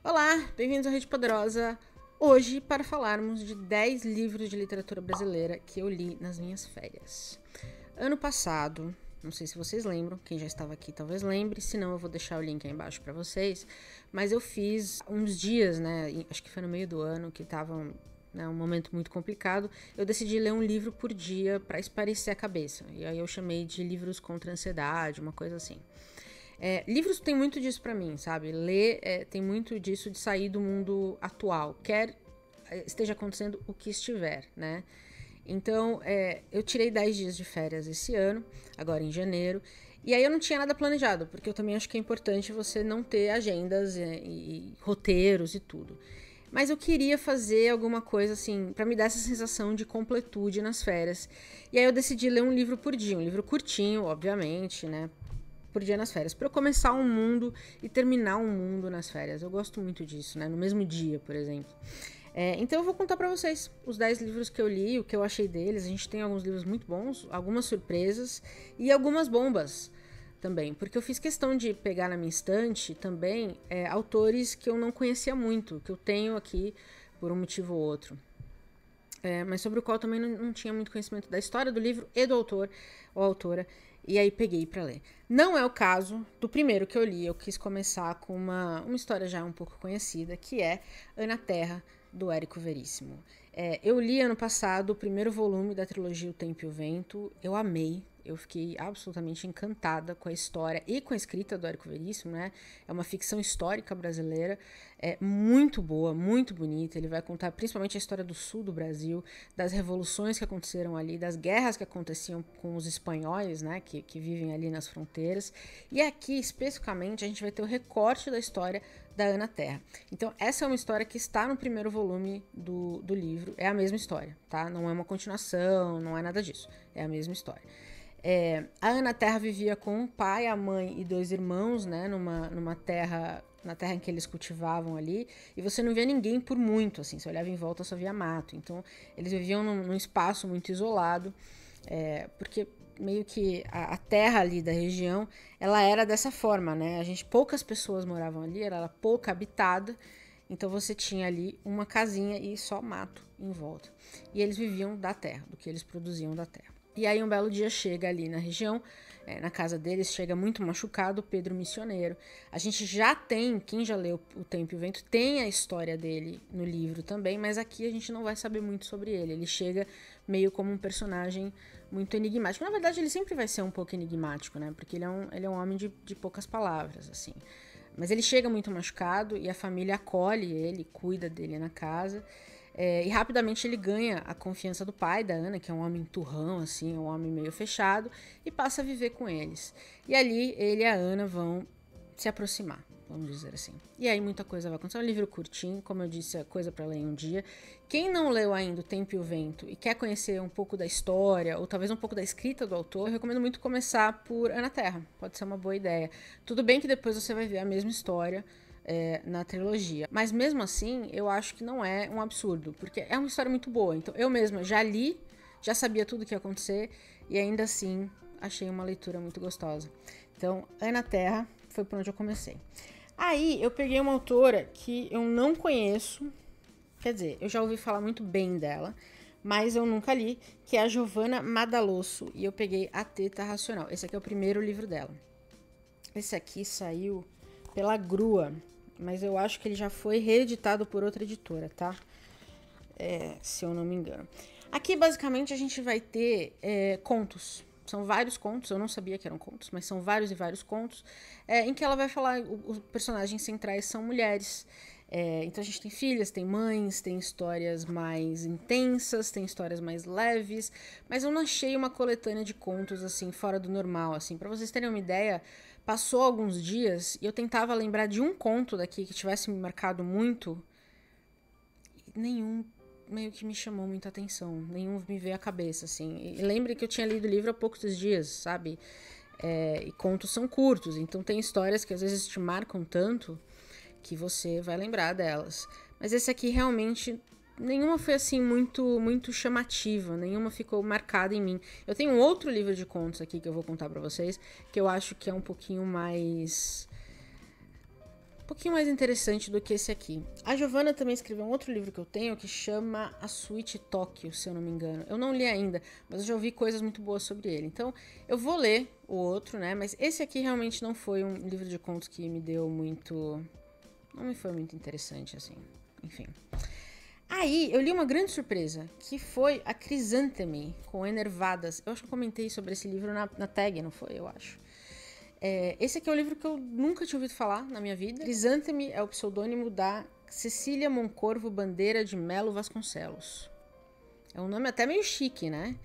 Olá, bem-vindos à Rede Poderosa. Hoje, para falarmos de 10 livros de literatura brasileira que eu li nas minhas férias. Ano passado, não sei se vocês lembram, quem já estava aqui talvez lembre, se não eu vou deixar o link aí embaixo para vocês, mas eu fiz uns dias, acho que foi no meio do ano, que estava um momento muito complicado, eu decidi ler um livro por dia para espairecer a cabeça, e aí eu chamei de livros contra a ansiedade, uma coisa assim. Livros tem muito disso pra mim, sabe? Ler tem muito disso de sair do mundo atual, quer esteja acontecendo o que estiver, né? Então, eu tirei 10 dias de férias esse ano, agora em janeiro, e aí eu não tinha nada planejado, porque eu também acho que é importante você não ter agendas e roteiros e tudo. Mas eu queria fazer alguma coisa assim, pra me dar essa sensação de completude nas férias. E aí eu decidi ler um livro por dia, um livro curtinho, obviamente, né? Por dia nas férias, para eu começar um mundo e terminar um mundo nas férias. Eu gosto muito disso, né? No mesmo dia, por exemplo. Então eu vou contar para vocês os 10 livros que eu li, o que eu achei deles. A gente tem alguns livros muito bons, algumas surpresas e algumas bombas também, porque eu fiz questão de pegar na minha estante também autores que eu não conhecia muito, que eu tenho aqui por um motivo ou outro. Mas sobre o qual também não tinha muito conhecimento da história do livro e do autor ou autora, e aí peguei para ler. Não é o caso do primeiro que eu li, eu quis começar com uma história já um pouco conhecida, que é Ana Terra, do Érico Veríssimo. Eu li ano passado o primeiro volume da trilogia O Tempo e o Vento, eu amei, eu fiquei absolutamente encantada com a história e com a escrita do Érico Veríssimo, né? É uma ficção histórica brasileira, muito boa, muito bonita. Ele vai contar principalmente a história do sul do Brasil, das revoluções que aconteceram ali, das guerras que aconteciam com os espanhóis, né? Que vivem ali nas fronteiras. E aqui, especificamente, a gente vai ter o recorte da história da Ana Terra. Então, essa é uma história que está no primeiro volume do livro. É a mesma história, tá? Não é uma continuação, não é nada disso. É a mesma história. A Ana Terra vivia com o pai, a mãe e 2 irmãos, né, numa terra, na terra em que eles cultivavam ali, e você não via ninguém por muito, assim, você olhava em volta só via mato. Então eles viviam num espaço muito isolado, porque meio que a terra ali da região, ela era dessa forma, né? Poucas pessoas moravam ali, ela era pouco habitada, então você tinha ali uma casinha e só mato em volta. E eles viviam da terra, do que eles produziam da terra. E aí um belo dia chega ali na região, na casa deles, chega muito machucado Pedro Missioneiro. A gente já tem, quem já leu O Tempo e o Vento, tem a história dele no livro também, mas aqui a gente não vai saber muito sobre ele. Ele chega meio como um personagem muito enigmático. Na verdade, ele sempre vai ser um pouco enigmático, né? Porque ele é um homem de poucas palavras, assim. Mas ele chega muito machucado e a família acolhe ele, cuida dele na casa. E rapidamente ele ganha a confiança do pai da Ana, que é um homem turrão, assim, um homem meio fechado, e passa a viver com eles. E ali ele e a Ana vão se aproximar, vamos dizer assim. E aí muita coisa vai acontecer. É um livro curtinho, como eu disse, é coisa para ler em um dia. Quem não leu ainda O Tempo e o Vento e quer conhecer um pouco da história, ou talvez um pouco da escrita do autor, eu recomendo muito começar por Ana Terra. Pode ser uma boa ideia. Tudo bem que depois você vai ver a mesma história na trilogia. Mas mesmo assim, eu acho que não é um absurdo, porque é uma história muito boa. Então eu mesma já li, já sabia tudo o que ia acontecer, e ainda assim achei uma leitura muito gostosa. Então, Ana Terra foi por onde eu comecei. Aí eu peguei uma autora que eu não conheço, quer dizer, eu já ouvi falar muito bem dela, mas eu nunca li, que é a Giovanna Madalosso, e eu peguei A Teta Racional. Esse aqui é o primeiro livro dela. Esse aqui saiu pela Grua, mas eu acho que ele já foi reeditado por outra editora, tá? Se eu não me engano. Aqui, basicamente, a gente vai ter contos. São vários contos, eu não sabia que eram contos, mas são vários e vários contos, em que ela vai falar, os personagens centrais são mulheres. Então a gente tem filhas, tem mães, tem histórias mais intensas, tem histórias mais leves, mas eu não achei uma coletânea de contos assim fora do normal, assim. Para vocês terem uma ideia, passou alguns dias e eu tentava lembrar de um conto daqui que tivesse me marcado muito, e nenhum meio que me chamou muita atenção, nenhum me veio à cabeça, assim. E lembre que eu tinha lido o livro há poucos dias, sabe? E contos são curtos, então tem histórias que às vezes te marcam tanto que você vai lembrar delas. Mas esse aqui realmente nenhuma foi assim muito chamativa, nenhuma ficou marcada em mim. Eu tenho um outro livro de contos aqui que eu vou contar pra vocês, que eu acho que é um pouquinho mais pouquinho mais interessante do que esse aqui. A Giovanna também escreveu um outro livro que eu tenho que chama A Suíte Tóquio, se eu não me engano. Eu não li ainda, mas eu já ouvi coisas muito boas sobre ele. Então, eu vou ler o outro, né? Mas esse aqui realmente não foi um livro de contos que me deu muito... Não me foi muito interessante, assim. Enfim. Aí, eu li uma grande surpresa, que foi a Crisânteme, com Enervadas. Eu acho que eu comentei sobre esse livro na tag, não foi? Eu acho. Esse aqui é um livro que eu nunca tinha ouvido falar na minha vida. Crisânteme é o pseudônimo da Cecília Moncorvo Bandeira de Melo Vasconcelos. É um nome até meio chique, né?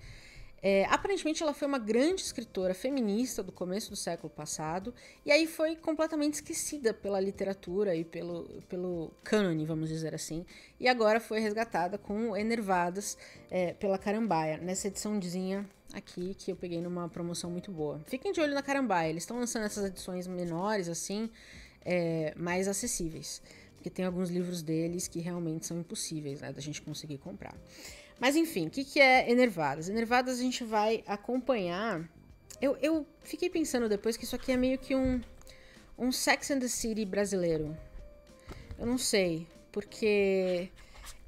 Aparentemente ela foi uma grande escritora feminista do começo do século passado e aí foi completamente esquecida pela literatura e pelo cânone, vamos dizer assim, e agora foi resgatada com Enervadas pela Carambaia, nessa ediçãozinha aqui que eu peguei numa promoção muito boa. Fiquem de olho na Carambaia, eles estão lançando essas edições menores assim, mais acessíveis, porque tem alguns livros deles que realmente são impossíveis, né, da gente conseguir comprar. Mas enfim, o que é Enervadas? Enervadas a gente vai acompanhar... Eu fiquei pensando depois que isso aqui é meio que um Sex and the City brasileiro. Eu não sei, porque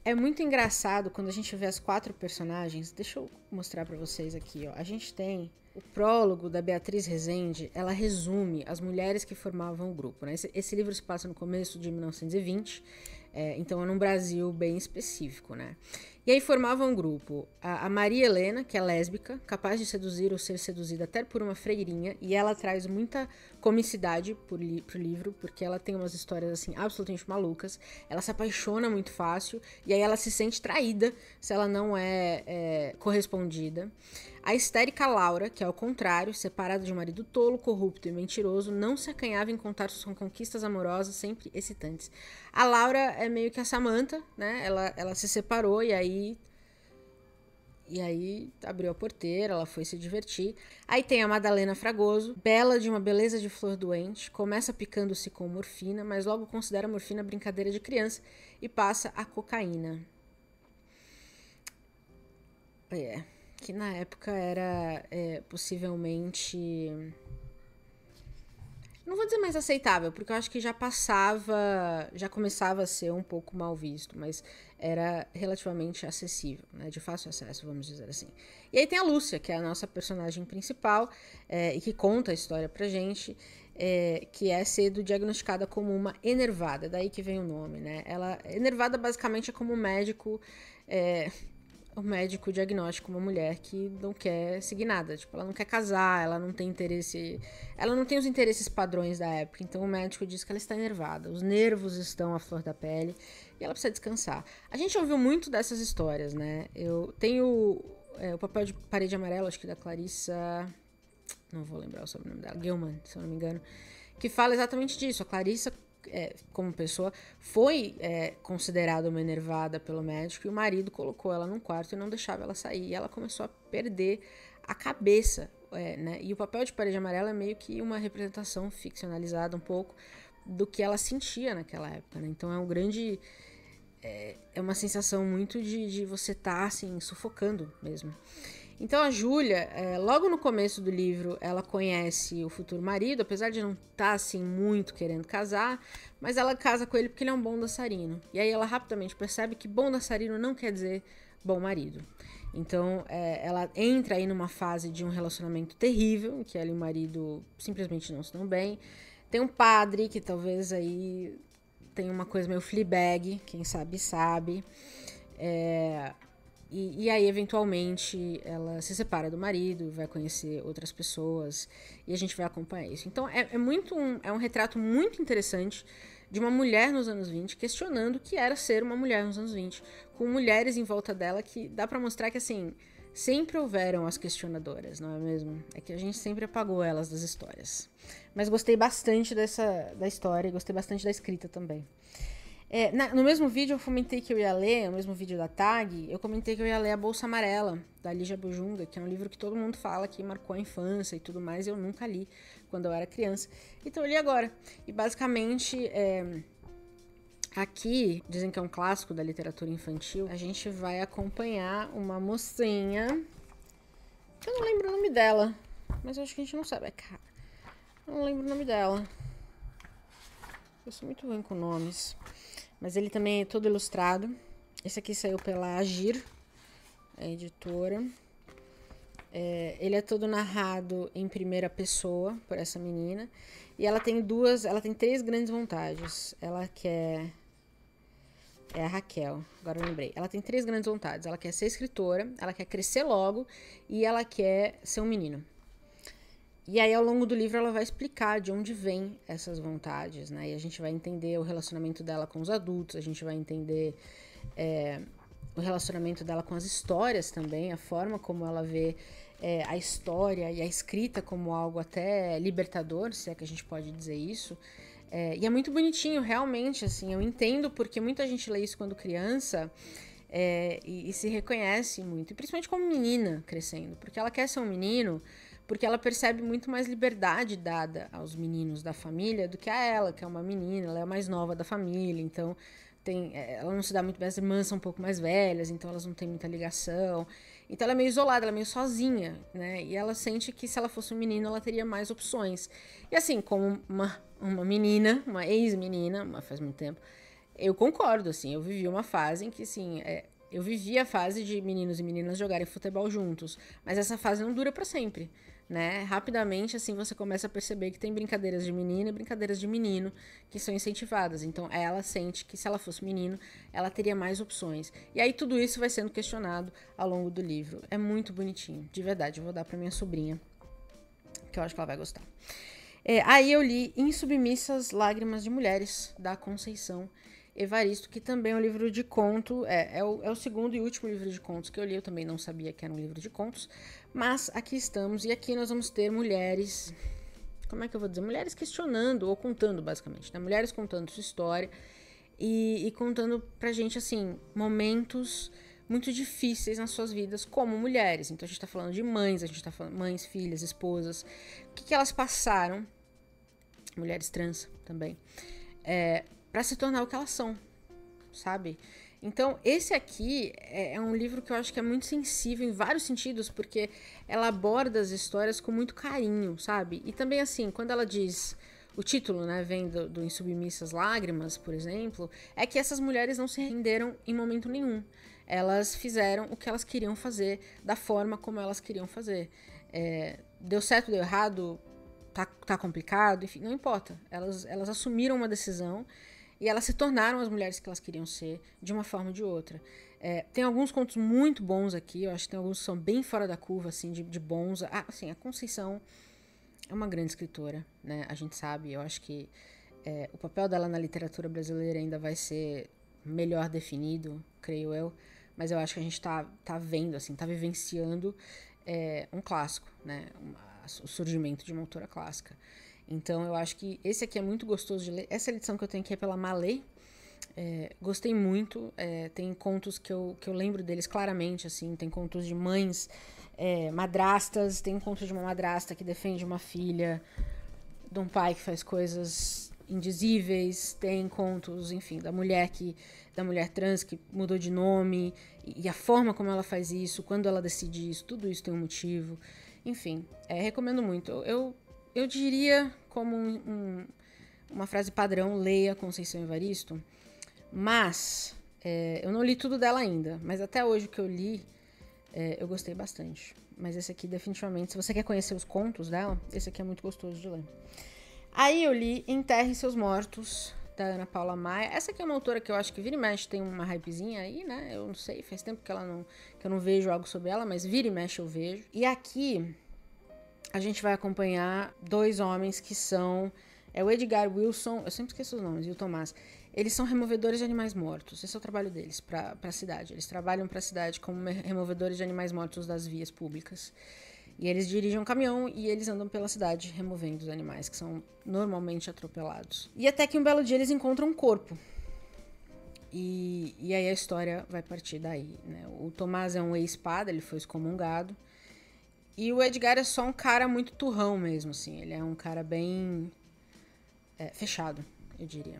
é muito engraçado quando a gente vê as 4 personagens. Deixa eu mostrar pra vocês aqui, ó. A gente tem o prólogo da Beatriz Rezende, ela resume as mulheres que formavam o grupo, né? Esse livro se passa no começo de 1920, então é num Brasil bem específico, né? E aí formavam um grupo a Maria Helena, que é lésbica, capaz de seduzir ou ser seduzida até por uma freirinha, e ela traz muita comicidade pro livro, porque ela tem umas histórias assim absolutamente malucas, ela se apaixona muito fácil, e aí ela se sente traída se ela não é correspondida. A histérica Laura, que é ao contrário, separada de um marido tolo, corrupto e mentiroso, não se acanhava em contar suas conquistas amorosas sempre excitantes. A Laura é meio que a Samantha, né? Ela se separou e aí abriu a porteira, ela foi se divertir. Aí tem a Madalena Fragoso, bela de uma beleza de flor doente, começa picando-se com morfina, mas logo considera a morfina brincadeira de criança e passa a cocaína. Que na época era possivelmente... Não vou dizer mais aceitável, porque eu acho que já começava a ser um pouco mal visto, mas era relativamente acessível, né? De fácil acesso, vamos dizer assim. E aí tem a Lúcia, que é a nossa personagem principal, e que conta a história pra gente, que é sendo diagnosticada como uma enervada, daí que vem o nome, né? Enervada basicamente é como um médico... O médico diagnostica uma mulher que não quer seguir nada. Tipo, ela não quer casar, ela não tem interesse... Ela não tem os interesses padrões da época. Então o médico diz que ela está enervada. Os nervos estão à flor da pele e ela precisa descansar. A gente ouviu muito dessas histórias, né? Eu tenho o Papel de Parede Amarela, acho que da Clarissa... Não vou lembrar o sobrenome dela. Gilman, se eu não me engano. Que fala exatamente disso. A Clarissa... como pessoa, foi considerada uma enervada pelo médico e o marido colocou ela num quarto e não deixava ela sair. E ela começou a perder a cabeça, né? E o Papel de Parede Amarela é meio que uma representação ficcionalizada um pouco do que ela sentia naquela época, né? Então é um grande... É uma sensação muito de você estar, assim, sufocando mesmo. Então a Júlia, logo no começo do livro, ela conhece o futuro marido, apesar de não estar assim muito querendo casar, mas ela casa com ele porque ele é um bom dançarino. E aí ela rapidamente percebe que bom dançarino não quer dizer bom marido. Então ela entra aí numa fase de um relacionamento terrível, em que ela e o marido simplesmente não se dão bem. Tem um padre que talvez aí tem uma coisa meio Fleabag, quem sabe sabe. E aí, eventualmente, ela se separa do marido, vai conhecer outras pessoas e a gente vai acompanhar isso. Então, é um retrato muito interessante de uma mulher nos anos 20, questionando o que era ser uma mulher nos anos 20, com mulheres em volta dela que dá pra mostrar que, assim, sempre houveram as questionadoras, não é mesmo? É que a gente sempre apagou elas das histórias. Mas gostei bastante da história e gostei bastante da escrita também. No mesmo vídeo eu comentei que eu ia ler, no mesmo vídeo da tag, eu comentei que eu ia ler A Bolsa Amarela, da Lígia Bujunga, que é um livro que todo mundo fala que marcou a infância e tudo mais, e eu nunca li quando eu era criança. Então eu li agora. E basicamente, aqui, dizem que é um clássico da literatura infantil, a gente vai acompanhar uma mocinha, que eu não lembro o nome dela, mas eu acho que a gente não sabe, cara. Eu não lembro o nome dela. Eu sou muito ruim com nomes. Mas ele também é todo ilustrado. Esse aqui saiu pela Agir, a editora. Ele é todo narrado em primeira pessoa por essa menina. E ela tem três grandes vontades. Ela quer... É a Raquel, agora eu lembrei. Ela tem três grandes vontades. Ela quer ser escritora, ela quer crescer logo e ela quer ser um menino. E aí, ao longo do livro, ela vai explicar de onde vêm essas vontades, né? E a gente vai entender o relacionamento dela com os adultos, a gente vai entender o relacionamento dela com as histórias também, a forma como ela vê a história e a escrita como algo até libertador, se é que a gente pode dizer isso. E é muito bonitinho, realmente, assim, eu entendo porque muita gente lê isso quando criança e se reconhece muito, e principalmente como menina crescendo, porque ela quer ser um menino, porque ela percebe muito mais liberdade dada aos meninos da família do que a ela, que é uma menina, ela é a mais nova da família, então ela não se dá muito bem, as irmãs são um pouco mais velhas, então elas não têm muita ligação. Então ela é meio isolada, ela é meio sozinha, né? E ela sente que se ela fosse um menino, ela teria mais opções. E assim, como uma menina, uma ex-menina, faz muito tempo, eu concordo, assim, eu vivi uma fase em que, assim, eu vivi a fase de meninos e meninas jogarem futebol juntos, mas essa fase não dura pra sempre, né? Rapidamente, assim, você começa a perceber que tem brincadeiras de menina e brincadeiras de menino que são incentivadas. Então, ela sente que se ela fosse menino, ela teria mais opções. E aí, tudo isso vai sendo questionado ao longo do livro. É muito bonitinho, de verdade. Eu vou dar pra minha sobrinha, que eu acho que ela vai gostar. Aí eu li Insubmissas Lágrimas de Mulheres, da Conceição Evaristo, que também é um livro de conto, é o segundo e último livro de contos que eu li, eu também não sabia que era um livro de contos, mas aqui estamos, e aqui nós vamos ter mulheres, como é que eu vou dizer? Mulheres questionando, ou contando basicamente, né? Mulheres contando sua história, e contando pra gente, assim, momentos muito difíceis nas suas vidas como mulheres. Então a gente tá falando de mães, a gente tá falando mães, filhas, esposas, o que elas passaram, mulheres trans também, para se tornar o que elas são, sabe? Então, esse aqui é um livro que eu acho que é muito sensível em vários sentidos, porque ela aborda as histórias com muito carinho, sabe? E também, assim, quando ela diz... O título, né, vem do Insubmissas Lágrimas, por exemplo, é que essas mulheres não se renderam em momento nenhum. Elas fizeram o que elas queriam fazer, da forma como elas queriam fazer. Deu certo, deu errado, tá complicado, enfim, não importa. Elas assumiram uma decisão e elas se tornaram as mulheres que elas queriam ser, de uma forma ou de outra. Tem alguns contos muito bons aqui, eu acho que tem alguns que são bem fora da curva, assim, de bons. Assim, a Conceição é uma grande escritora, né? A gente sabe, eu acho que o papel dela na literatura brasileira ainda vai ser melhor definido, creio eu, mas eu acho que a gente tá vendo, assim, tá vivenciando um clássico, né? O surgimento de uma autora clássica. Então eu acho que esse aqui é muito gostoso de ler. Essa edição que eu tenho aqui é pela Malê. Gostei muito. Tem contos que eu lembro deles claramente, assim. Tem contos de mães, madrastas. Tem um conto de uma madrasta que defende uma filha, de um pai que faz coisas indizíveis. Tem contos, enfim, da mulher trans que mudou de nome e a forma como ela faz isso, quando ela decide isso, tudo isso tem um motivo. Enfim, recomendo muito. Eu diria como uma frase padrão, leia Conceição Evaristo, mas eu não li tudo dela ainda, mas até hoje o que eu li, eu gostei bastante. Mas esse aqui definitivamente, se você quer conhecer os contos dela, esse aqui é muito gostoso de ler. Aí eu li Enterre Seus Mortos, da Ana Paula Maia. Essa aqui é uma autora que eu acho que vira e mexe tem uma hypezinha aí, né? Eu não sei, faz tempo que eu não vejo algo sobre ela, mas vira e mexe eu vejo. E aqui a gente vai acompanhar dois homens que são... o Edgar Wilson, eu sempre esqueço os nomes, e o Tomás. Eles são removedores de animais mortos. Esse é o trabalho deles para a cidade. Eles trabalham para a cidade como removedores de animais mortos das vias públicas. E eles dirigem um caminhão e eles andam pela cidade removendo os animais que são normalmente atropelados. E até que um belo dia eles encontram um corpo. E aí a história vai partir daí, né? O Tomás é um ex-padre, ele foi excomungado. E o Edgar é só um cara muito turrão mesmo, assim. Ele é um cara bem fechado, eu diria.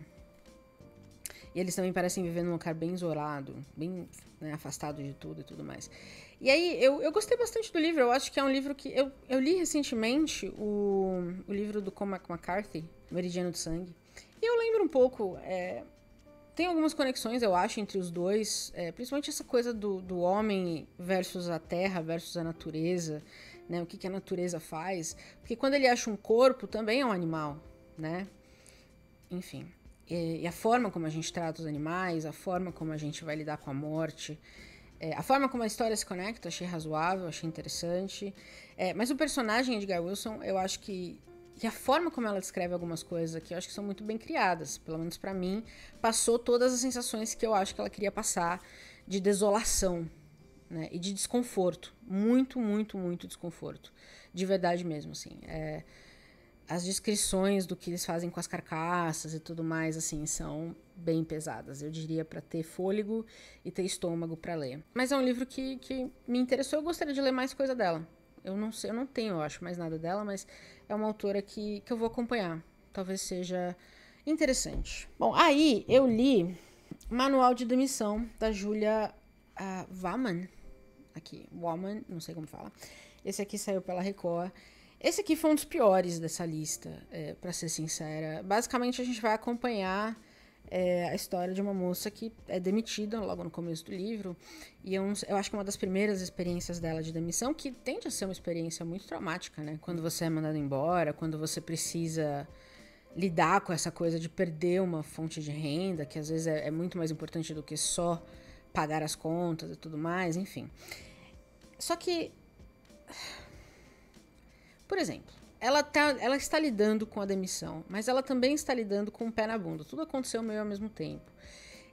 E eles também parecem viver num lugar bem isolado, bem, né, afastado de tudo e tudo mais. E aí, eu gostei bastante do livro. Eu acho que é um livro que... Eu li recentemente o livro do Cormac McCarthy, Meridiano de Sangue. E eu lembra um pouco... Tem algumas conexões, eu acho, entre os dois. Principalmente essa coisa do homem versus a terra, versus a natureza. Né? O que a natureza faz. Porque quando ele acha um corpo, também é um animal, né? Enfim. E a forma como a gente trata os animais, a forma como a gente vai lidar com a morte... a forma como a história se conecta, achei razoável, achei interessante. Mas o personagem Edgar Wilson, eu acho que... E a forma como ela descreve algumas coisas aqui, eu acho que são muito bem criadas. Pelo menos pra mim, passou todas as sensações que eu acho que ela queria passar de desolação, né? E de desconforto. Muito, muito, muito desconforto. De verdade mesmo, assim. As descrições do que eles fazem com as carcaças e tudo mais, assim, são bem pesadas. Eu diria pra ter fôlego e ter estômago pra ler. Mas é um livro que me interessou. Eu gostaria de ler mais coisa dela. Eu não sei, eu não tenho, eu acho, mais nada dela, mas é uma autora que eu vou acompanhar. Talvez seja interessante. Bom, aí eu li Manual de Demissão, da Julia Wahmann. Aqui, Wahmann, não sei como fala. Esse aqui saiu pela Record. Esse aqui foi um dos piores dessa lista, pra ser sincera. Basicamente, a gente vai acompanhar a história de uma moça que é demitida logo no começo do livro. E eu acho que é uma das primeiras experiências dela de demissão, que tende a ser uma experiência muito traumática, né? Quando você é mandado embora, quando você precisa lidar com essa coisa de perder uma fonte de renda, que às vezes é muito mais importante do que só pagar as contas e tudo mais, enfim. Só que, por exemplo, ela está lidando com a demissão, mas ela também está lidando com o pé na bunda. Tudo aconteceu meio ao mesmo tempo.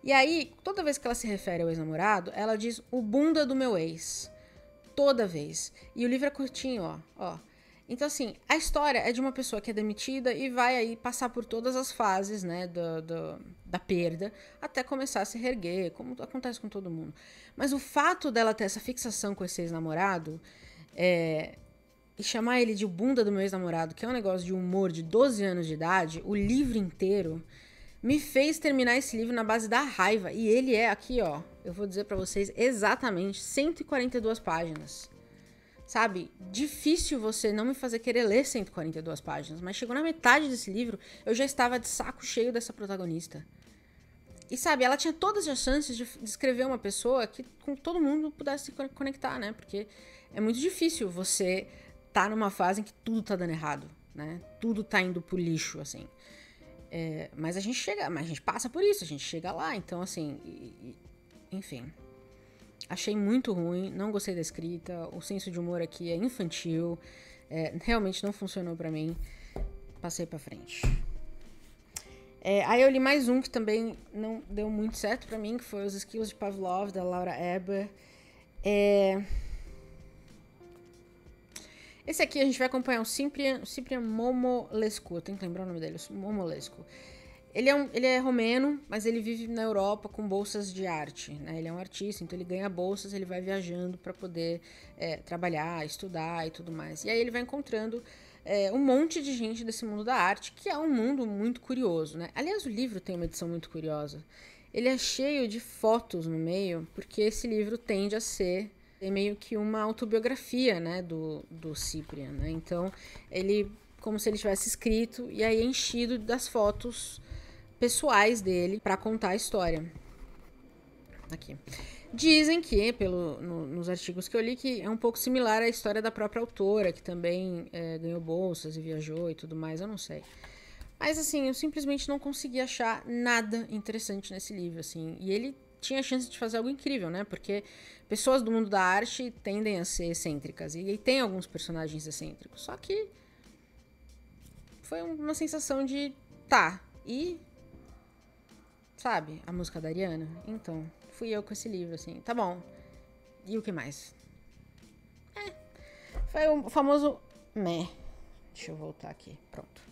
E aí, toda vez que ela se refere ao ex-namorado, ela diz o bunda do meu ex. Toda vez. E o livro é curtinho, ó. Então, assim, a história é de uma pessoa que é demitida e vai aí passar por todas as fases, né, da perda, até começar a se reerguer, como acontece com todo mundo. Mas o fato dela ter essa fixação com esse ex-namorado, e chamar ele de bunda do meu ex-namorado, que é um negócio de humor de 12 anos de idade, o livro inteiro me fez terminar esse livro na base da raiva. E ele é aqui, ó, eu vou dizer pra vocês exatamente 142 páginas. Sabe? Difícil você não me fazer querer ler 142 páginas, mas chegou na metade desse livro, eu já estava de saco cheio dessa protagonista. E sabe, ela tinha todas as chances de escrever uma pessoa que com todo mundo pudesse se conectar, né? Porque é muito difícil você tá numa fase em que tudo tá dando errado, né? Tudo tá indo pro lixo, assim. Mas a gente passa por isso, a gente chega lá, então assim, enfim. Achei muito ruim, não gostei da escrita, o senso de humor aqui é infantil, realmente não funcionou pra mim, passei pra frente. Aí eu li mais um que também não deu muito certo pra mim, que foi Os Esquilos de Pavlov, da Laura Eber. Esse aqui a gente vai acompanhar o Cyprian Momolescu, eu tenho que lembrar o nome dele, Momolescu. Ele é romeno, mas ele vive na Europa com bolsas de arte, né? Ele é um artista, então ele ganha bolsas, ele vai viajando para poder trabalhar, estudar e tudo mais. E aí ele vai encontrando um monte de gente desse mundo da arte, que é um mundo muito curioso, né? Aliás, o livro tem uma edição muito curiosa. Ele é cheio de fotos no meio, porque esse livro tende a ser meio que uma autobiografia, né, do Cyprian, né? Então, ele, como se ele tivesse escrito, e aí enchido das fotos pessoais dele para contar a história. Aqui. Dizem que, nos artigos que eu li, que é um pouco similar à história da própria autora, que também ganhou bolsas e viajou e tudo mais, eu não sei. Mas, assim, eu simplesmente não consegui achar nada interessante nesse livro, assim. E ele tinha a chance de fazer algo incrível, né? Porque pessoas do mundo da arte tendem a ser excêntricas. E tem alguns personagens excêntricos. Só que foi uma sensação de... Tá, e... Sabe? A música da Ariana? Então, fui eu com esse livro, assim. Tá bom. E o que mais? Foi o famoso meh. Deixa eu voltar aqui. Pronto.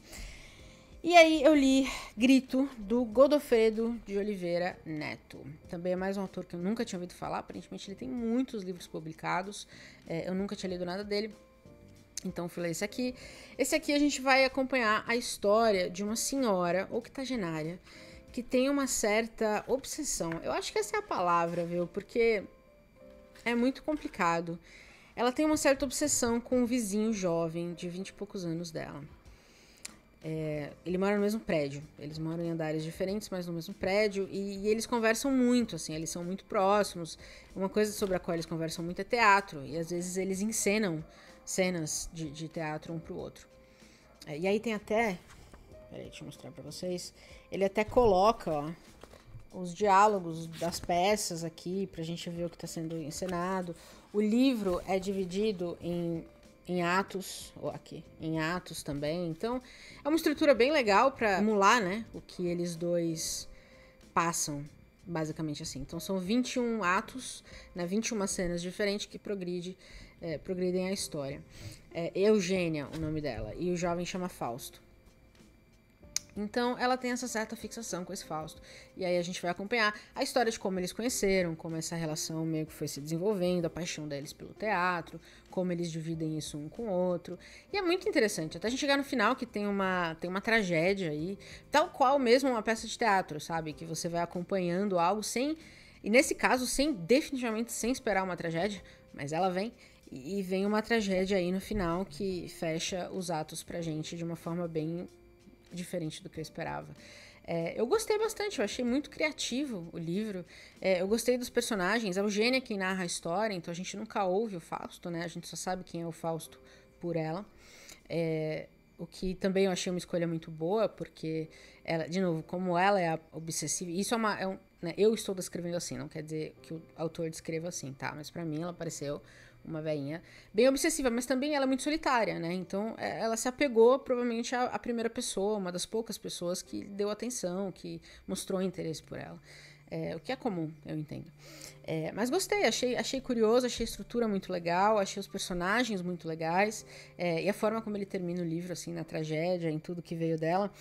E aí eu li Grito, do Godofredo de Oliveira Neto. Também é mais um autor que eu nunca tinha ouvido falar. Aparentemente ele tem muitos livros publicados. Eu nunca tinha lido nada dele. Então fui ler esse aqui. Esse aqui a gente vai acompanhar a história de uma senhora octogenária que tem uma certa obsessão. Eu acho que essa é a palavra, viu? Porque é muito complicado. Ela tem uma certa obsessão com um vizinho jovem de 20 e poucos anos dela. Ele mora no mesmo prédio. Eles moram em andares diferentes, mas no mesmo prédio. E eles conversam muito, assim, eles são muito próximos. Uma coisa sobre a qual eles conversam muito é teatro. E às vezes eles encenam cenas de teatro um pro outro. E aí tem até... Peraí, deixa eu mostrar pra vocês. Ele até coloca, ó, os diálogos das peças aqui, pra gente ver o que tá sendo encenado. O livro é dividido em atos, ou aqui, em atos também. Então, é uma estrutura bem legal pra emular, né, o que eles dois passam, basicamente assim. Então, são 21 atos, né, 21 cenas diferentes que progridem a história. Eugênia, o nome dela, e o jovem chama Fausto. Então, ela tem essa certa fixação com esse Fausto. E aí a gente vai acompanhar a história de como eles conheceram, como essa relação meio que foi se desenvolvendo, a paixão deles pelo teatro, como eles dividem isso um com o outro. E é muito interessante, até a gente chegar no final que tem uma tragédia aí, tal qual mesmo uma peça de teatro, sabe? Que você vai acompanhando algo sem... E nesse caso, definitivamente sem esperar uma tragédia, mas ela vem... E vem uma tragédia aí no final que fecha os atos pra gente de uma forma bem diferente do que eu esperava. Eu gostei bastante, eu achei muito criativo o livro. Eu gostei dos personagens. A Eugênia quem narra a história, então a gente nunca ouve o Fausto, né? A gente só sabe quem é o Fausto por ela. O que também eu achei uma escolha muito boa, porque ela, de novo, como ela é obsessiva, isso né, eu estou descrevendo assim, não quer dizer que o autor descreva assim, tá? Mas pra mim ela pareceu uma velhinha bem obsessiva, mas também ela é muito solitária, né? Então ela se apegou provavelmente à primeira pessoa, uma das poucas pessoas que deu atenção, que mostrou interesse por ela. O que é comum, eu entendo. Mas gostei, achei curioso, achei a estrutura muito legal, achei os personagens muito legais, e a forma como ele termina o livro, assim, na tragédia, em tudo que veio dela,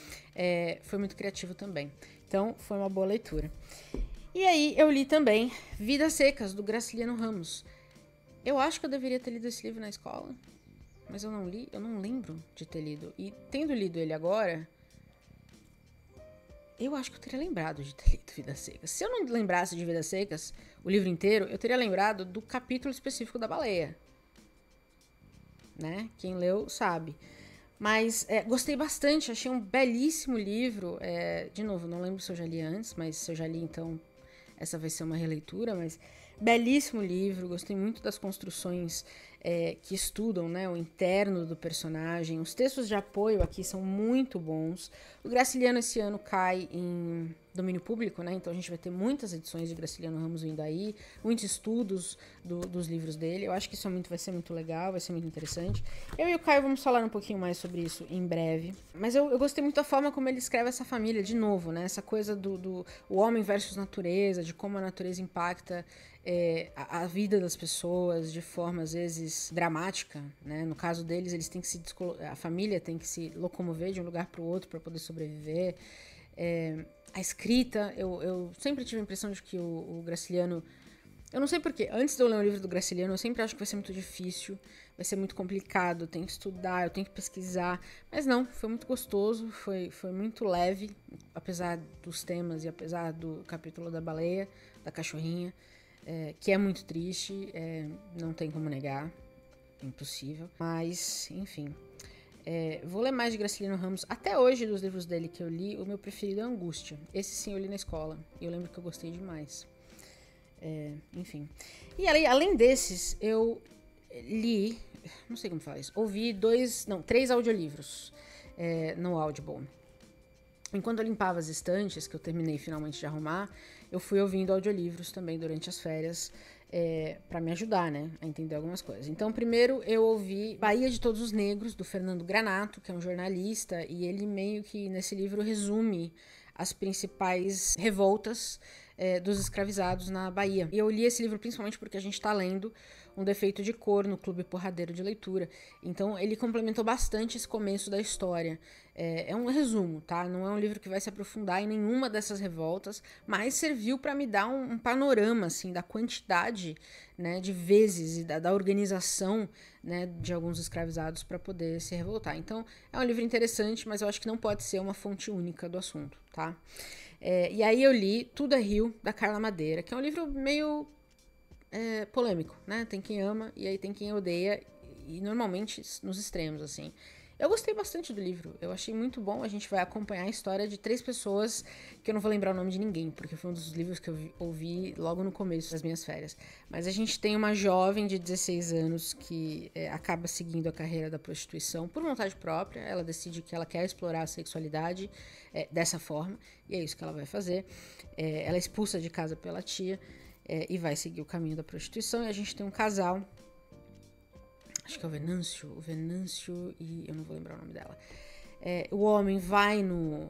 foi muito criativo também. Então, foi uma boa leitura. E aí, eu li também Vidas Secas, do Graciliano Ramos. Eu acho que eu deveria ter lido esse livro na escola, mas eu não li, eu não lembro de ter lido. E tendo lido ele agora, eu acho que eu teria lembrado de ter lido Vidas Secas. Se eu não lembrasse de Vidas Secas, o livro inteiro, eu teria lembrado do capítulo específico da baleia. Né? Quem leu sabe. Mas gostei bastante, achei um belíssimo livro. De novo, não lembro se eu já li antes, mas se eu já li, então essa vai ser uma releitura, mas belíssimo livro, gostei muito das construções que estudam, né, o interno do personagem. Os textos de apoio aqui são muito bons. O Graciliano esse ano cai em domínio público, né, então a gente vai ter muitas edições de Graciliano Ramos vindo aí, muitos estudos dos livros dele. Eu acho que isso vai ser muito legal, vai ser muito interessante. Eu e o Caio vamos falar um pouquinho mais sobre isso em breve. Mas eu gostei muito da forma como ele escreve essa família, de novo, né, essa coisa do o homem versus natureza, de como a natureza impacta a vida das pessoas de forma, às vezes, dramática, né? No caso deles, eles têm que a família tem que se locomover de um lugar para o outro para poder sobreviver. A escrita, eu sempre tive a impressão de que o Graciliano... Eu não sei porquê, antes de eu ler o livro do Graciliano, eu sempre acho que vai ser muito difícil, vai ser muito complicado, eu tenho que estudar, eu tenho que pesquisar. Mas não, foi muito gostoso, foi muito leve, apesar dos temas e apesar do capítulo da baleia, da cachorrinha. Que é muito triste, não tem como negar, é impossível. Mas, enfim, vou ler mais de Graciliano Ramos. Até hoje, dos livros dele que eu li, o meu preferido é Angústia. Esse sim eu li na escola, e eu lembro que eu gostei demais. Enfim. E além desses, eu li, não sei como falar isso, ouvi 3 audiolivros no Audible. Enquanto eu limpava as estantes, que eu terminei finalmente de arrumar, eu fui ouvindo audiolivros também durante as férias, para me ajudar, né, a entender algumas coisas. Então, primeiro eu ouvi Bahia de Todos os Negros, do Fernando Granato, que é um jornalista, e ele meio que nesse livro resume as principais revoltas dos escravizados na Bahia. E eu li esse livro principalmente porque a gente está lendo Um Defeito de Cor no Clube Porradeiro de Leitura. Então ele complementou bastante esse começo da história. É um resumo, tá? Não é um livro que vai se aprofundar em nenhuma dessas revoltas, mas serviu para me dar um panorama assim, da quantidade, né, de vezes e da organização, né, de alguns escravizados para poder se revoltar. Então é um livro interessante, mas eu acho que não pode ser uma fonte única do assunto, tá? E aí eu li Tudo é Rio, da Carla Madeira, que é um livro meio polêmico, né? Tem quem ama e aí tem quem odeia, e normalmente nos extremos, assim. Eu gostei bastante do livro, eu achei muito bom. A gente vai acompanhar a história de 3 pessoas, que eu não vou lembrar o nome de ninguém, porque foi um dos livros que eu ouvi logo no começo das minhas férias. Mas a gente tem uma jovem de 16 anos que acaba seguindo a carreira da prostituição por vontade própria. Ela decide que ela quer explorar a sexualidade dessa forma, e é isso que ela vai fazer. Ela é expulsa de casa pela tia e vai seguir o caminho da prostituição. E a gente tem um casal, acho que é o Venâncio e eu não vou lembrar o nome dela. O homem vai no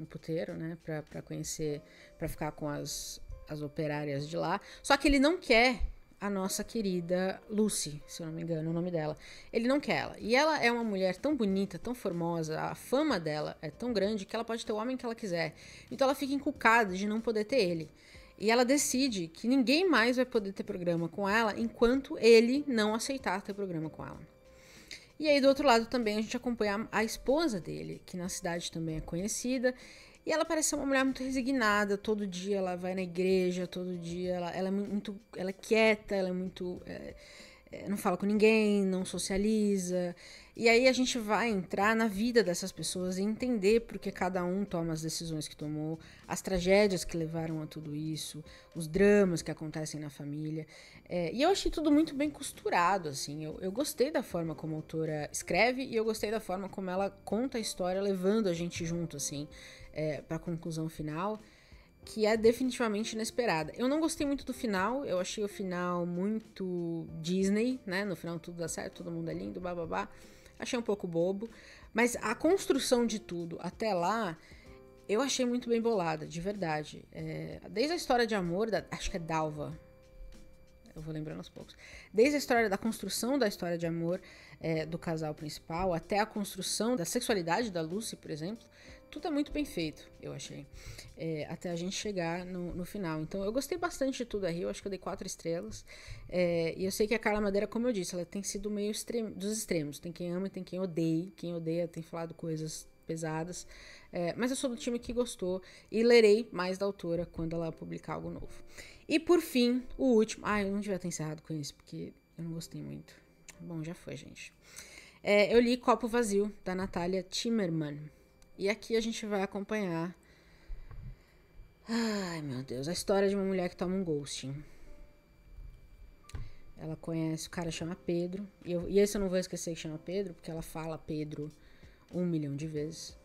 puteiro, né, pra conhecer, pra ficar com as operárias de lá. Só que ele não quer a nossa querida Lucy, se eu não me engano, o nome dela. Ele não quer ela. E ela é uma mulher tão bonita, tão formosa, a fama dela é tão grande que ela pode ter o homem que ela quiser. Então ela fica encucada de não poder ter ele. E ela decide que ninguém mais vai poder ter programa com ela enquanto ele não aceitar ter programa com ela. E aí, do outro lado, também a gente acompanha a esposa dele, que na cidade também é conhecida. E ela parece ser uma mulher muito resignada. Todo dia ela vai na igreja, todo dia ela é quieta, ela é muito... não fala com ninguém, não socializa. E aí a gente vai entrar na vida dessas pessoas e entender por que cada um toma as decisões que tomou, as tragédias que levaram a tudo isso, os dramas que acontecem na família. E eu achei tudo muito bem costurado, assim. Eu gostei da forma como a autora escreve e eu gostei da forma como ela conta a história, levando a gente junto, assim, para a conclusão final, que é definitivamente inesperada. Eu não gostei muito do final, eu achei o final muito Disney, né? No final tudo dá certo, todo mundo é lindo, bababá. Achei um pouco bobo, mas a construção de tudo até lá, eu achei muito bem bolada, de verdade. Desde a história de amor, acho que é Dalva, eu vou lembrando aos poucos. Desde a história da construção da história de amor do casal principal, até a construção da sexualidade da Lucy, por exemplo, tudo é muito bem feito, eu achei. Até a gente chegar no final. Então, eu gostei bastante de tudo aí. Eu acho que eu dei 4 estrelas. E eu sei que a Carla Madeira, como eu disse, ela tem sido meio dos extremos. Tem quem ama e tem quem odeia. Quem odeia tem falado coisas pesadas. Mas eu sou do time que gostou. E lerei mais da autora quando ela publicar algo novo. E por fim, o último. Eu não devia ter encerrado com isso, porque eu não gostei muito. Bom, já foi, gente. Eu li Copo Vazio, da Natália Timmerman. E aqui a gente vai acompanhar... Ai, meu Deus. A história de uma mulher que toma um ghosting. Ela conhece... O cara chama Pedro. E esse eu não vou esquecer que chama Pedro, porque ela fala Pedro 1 milhão de vezes.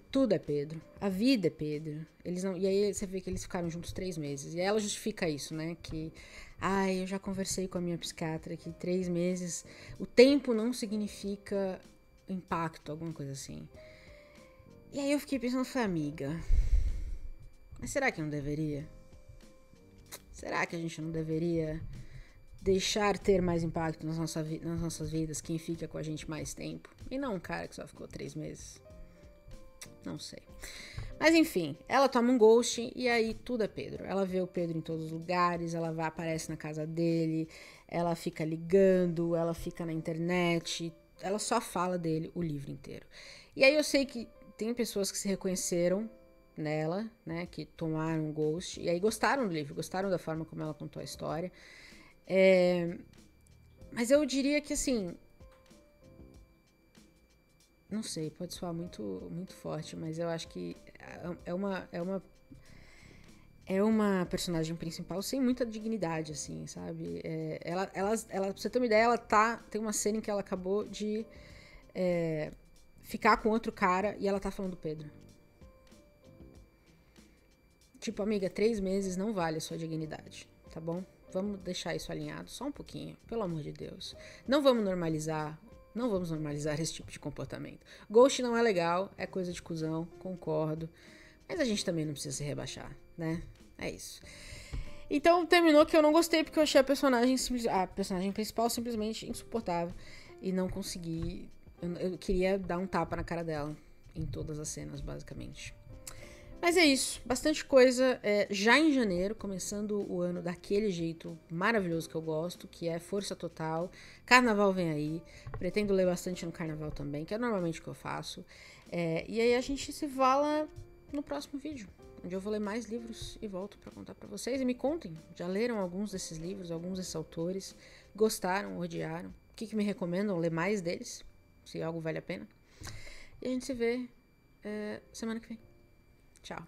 Tudo é Pedro. A vida é Pedro. E aí você vê que eles ficaram juntos 3 meses. E ela justifica isso, né? Que... eu já conversei com a minha psiquiatra que 3 meses... O tempo não significa impacto, alguma coisa assim. E aí eu fiquei pensando, amiga... Mas será que não deveria? Será que a gente não deveria deixar ter mais impacto nas nossas vidas quem fica com a gente mais tempo? E não um cara que só ficou 3 meses. Não sei. Mas enfim, ela toma um ghost e aí tudo é Pedro. Ela vê o Pedro em todos os lugares, ela aparece na casa dele, ela fica ligando, ela fica na internet, ela só fala dele o livro inteiro. E aí eu sei que tem pessoas que se reconheceram nela, né, que tomaram um ghost, e aí gostaram do livro, gostaram da forma como ela contou a história. Mas eu diria que, assim, não sei, pode soar muito, muito forte, mas eu acho que é uma personagem principal sem muita dignidade, assim, sabe? Pra você ter uma ideia, tem uma cena em que ela acabou de ficar com outro cara e ela tá falando do Pedro. Tipo, amiga, 3 meses não vale a sua dignidade, tá bom? Vamos deixar isso alinhado só um pouquinho, pelo amor de Deus. Não vamos normalizar esse tipo de comportamento. Ghost não é legal, é coisa de cuzão, concordo. Mas a gente também não precisa se rebaixar, né? É isso. Então, terminou que eu não gostei porque eu achei a personagem principal simplesmente insuportável. E não consegui... Eu queria dar um tapa na cara dela em todas as cenas, basicamente. Mas é isso, bastante coisa já em janeiro, começando o ano daquele jeito maravilhoso que eu gosto, que é força total. Carnaval vem aí, pretendo ler bastante no carnaval também, que é normalmente o que eu faço. E aí a gente se fala no próximo vídeo, onde eu vou ler mais livros e volto pra contar pra vocês. E me contem, já leram alguns desses livros, alguns desses autores? Gostaram, odiaram? O que me recomendam ler mais deles? se algo vale a pena. E a gente se vê semana que vem. Tchau.